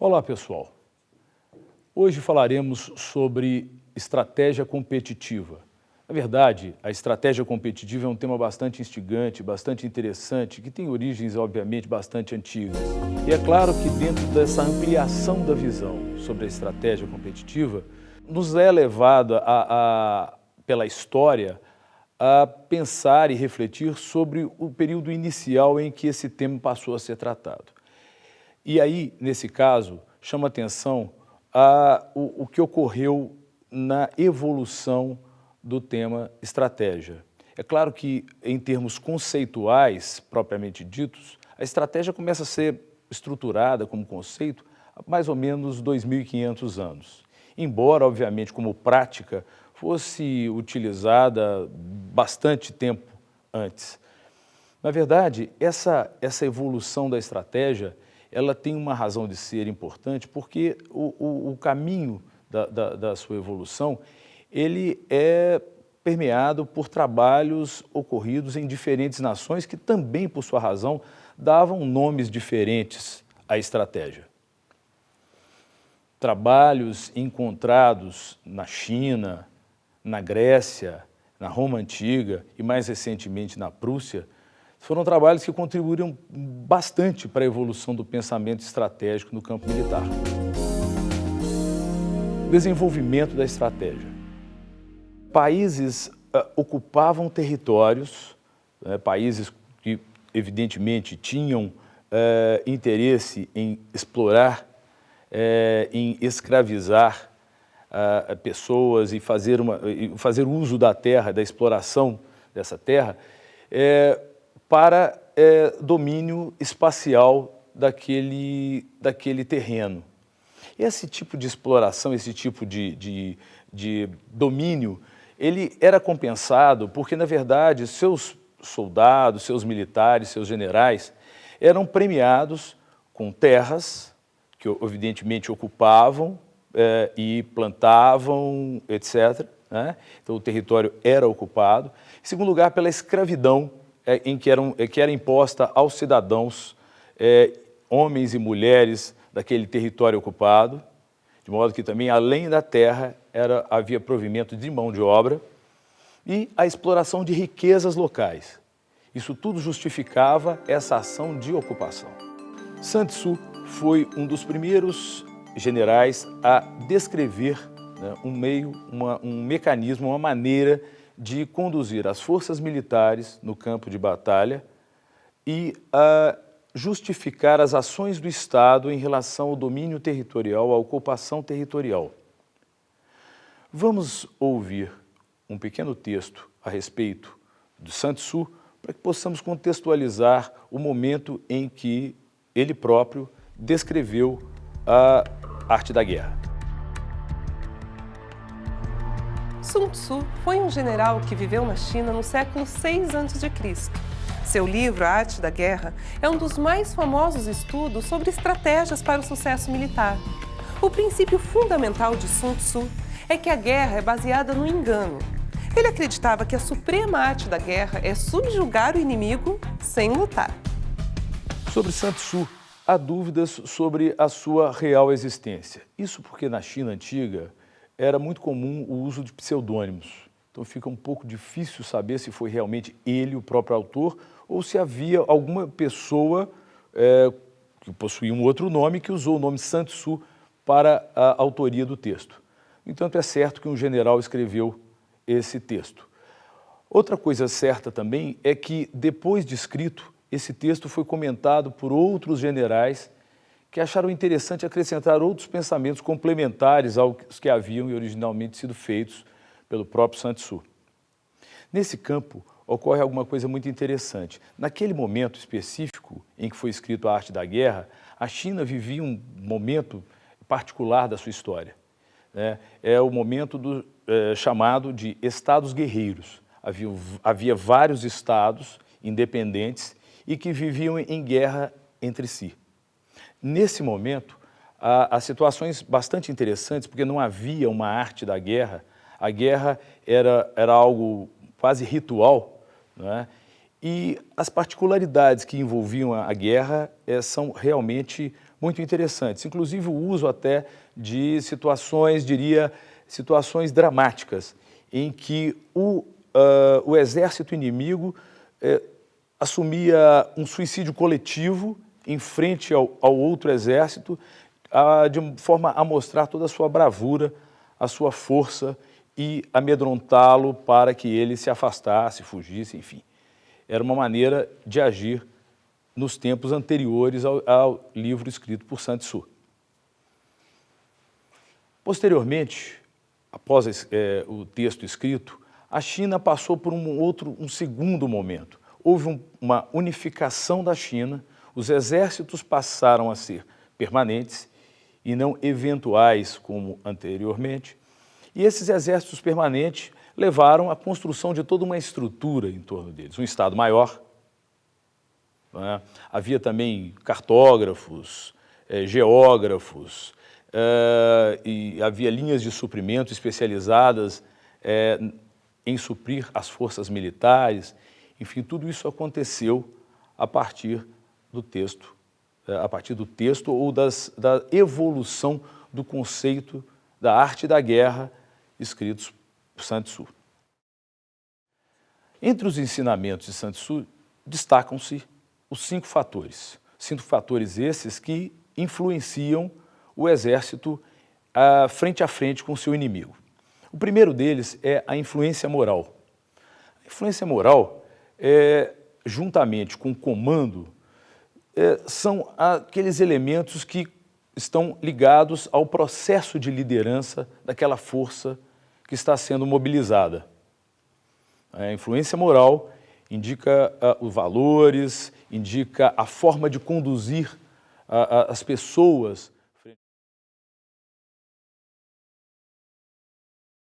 Olá, pessoal. Hoje falaremos sobre estratégia competitiva. Na verdade, a estratégia competitiva é um tema bastante instigante, bastante interessante, que tem origens, obviamente, bastante antigas. E é claro que dentro dessa ampliação da visão sobre a estratégia competitiva, nos é levado pela história a pensar e refletir sobre o período inicial em que esse tema passou a ser tratado. E aí, nesse caso, chama atenção o que ocorreu na evolução do tema estratégia. É claro que, em termos conceituais, propriamente ditos, a estratégia começa a ser estruturada como conceito há mais ou menos 2.500 anos. Embora, obviamente, como prática, fosse utilizada bastante tempo antes. Na verdade, essa evolução da estratégia, ela tem uma razão de ser importante porque o caminho da sua evolução, ele é permeado por trabalhos ocorridos em diferentes nações que também, por sua razão, davam nomes diferentes à estratégia. Trabalhos encontrados na China, na Grécia, na Roma Antiga e mais recentemente na Prússia, foram trabalhos que contribuíram bastante para a evolução do pensamento estratégico no campo militar. Desenvolvimento da estratégia. Países ocupavam territórios, países que evidentemente tinham interesse em explorar, em escravizar pessoas e fazer uso da terra, da exploração dessa terra, para domínio espacial daquele terreno. Esse tipo de exploração, esse tipo de domínio, ele era compensado porque, na verdade, seus soldados, seus militares, seus generais eram premiados com terras que, evidentemente, ocupavam e plantavam, etc. Né? Então, o território era ocupado. Em segundo lugar, pela escravidão que era imposta aos cidadãos, homens e mulheres daquele território ocupado, de modo que também, além da terra, havia provimento de mão de obra e a exploração de riquezas locais. Isso tudo justificava essa ação de ocupação. Sun Tzu foi um dos primeiros generais a descrever um mecanismo, uma maneira de conduzir as forças militares no campo de batalha e a justificar as ações do Estado em relação ao domínio territorial, à ocupação territorial. Vamos ouvir um pequeno texto a respeito do Sun Tzu para que possamos contextualizar o momento em que ele próprio descreveu a arte da guerra. Sun Tzu foi um general que viveu na China no século VI a.C. Seu livro, A Arte da Guerra, é um dos mais famosos estudos sobre estratégias para o sucesso militar. O princípio fundamental de Sun Tzu é que a guerra é baseada no engano. Ele acreditava que a suprema arte da guerra é subjugar o inimigo sem lutar. Sobre Sun Tzu, há dúvidas sobre a sua real existência. Isso porque na China antiga era muito comum o uso de pseudônimos. Então fica um pouco difícil saber se foi realmente ele o próprio autor ou se havia alguma pessoa que possuía um outro nome que usou o nome Sun Tzu para a autoria do texto. No entanto, é certo que um general escreveu esse texto. Outra coisa certa também é que, depois de escrito, esse texto foi comentado por outros generais que acharam interessante acrescentar outros pensamentos complementares aos que haviam originalmente sido feitos pelo próprio Sun Tzu. Nesse campo, ocorre alguma coisa muito interessante. Naquele momento específico em que foi escrito a Arte da Guerra, a China vivia um momento particular da sua história. É o momento chamado de Estados Guerreiros. Havia vários estados independentes e que viviam em guerra entre si. Nesse momento, há situações bastante interessantes, porque não havia uma arte da guerra. A guerra era algo quase ritual, né? E as particularidades que envolviam a guerra são realmente muito interessantes, inclusive o uso até de situações, diria, situações dramáticas, em que o exército inimigo assumia um suicídio coletivo em frente ao outro exército, de forma a mostrar toda a sua bravura, a sua força e amedrontá-lo para que ele se afastasse, fugisse, enfim. Era uma maneira de agir nos tempos anteriores ao livro escrito por Sun Tzu. Posteriormente, após o texto escrito, a China passou por um segundo momento. Houve uma unificação da China, os exércitos passaram a ser permanentes e não eventuais como anteriormente, e esses exércitos permanentes levaram à construção de toda uma estrutura em torno deles, um Estado maior. Né? Havia também cartógrafos, geógrafos, e havia linhas de suprimento especializadas em suprir as forças militares. Enfim, tudo isso aconteceu a partir do texto, ou da evolução do conceito da arte da guerra escritos por Sun Tzu. Entre os ensinamentos de Sun Tzu, destacam-se os 5 fatores. 5 fatores esses que influenciam o exército frente a frente com o seu inimigo. O primeiro deles é a influência moral. A influência moral, juntamente com o comando, são aqueles elementos que estão ligados ao processo de liderança daquela força que está sendo mobilizada. A influência moral indica os valores, indica a forma de conduzir as pessoas